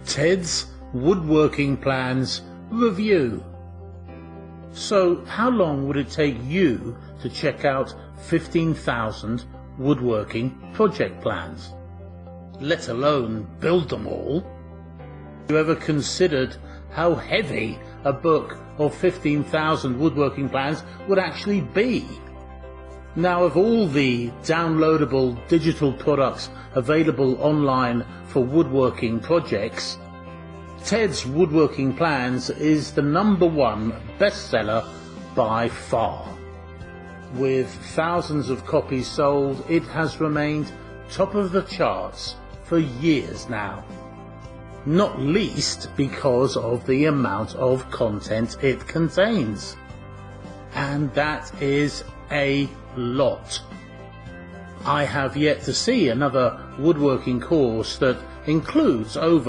Ted's Woodworking Plans Review. So how long would it take you to check out 15,000 woodworking project plans, let alone build them all? Have you ever considered how heavy a book of 15,000 woodworking plans would actually be? Now, of all the downloadable digital products available online for woodworking projects, Ted's Woodworking Plans is the #1 bestseller by far. With thousands of copies sold, it has remained top of the charts for years now, not least because of the amount of content it contains. And that is a lot. I have yet to see another woodworking course that includes over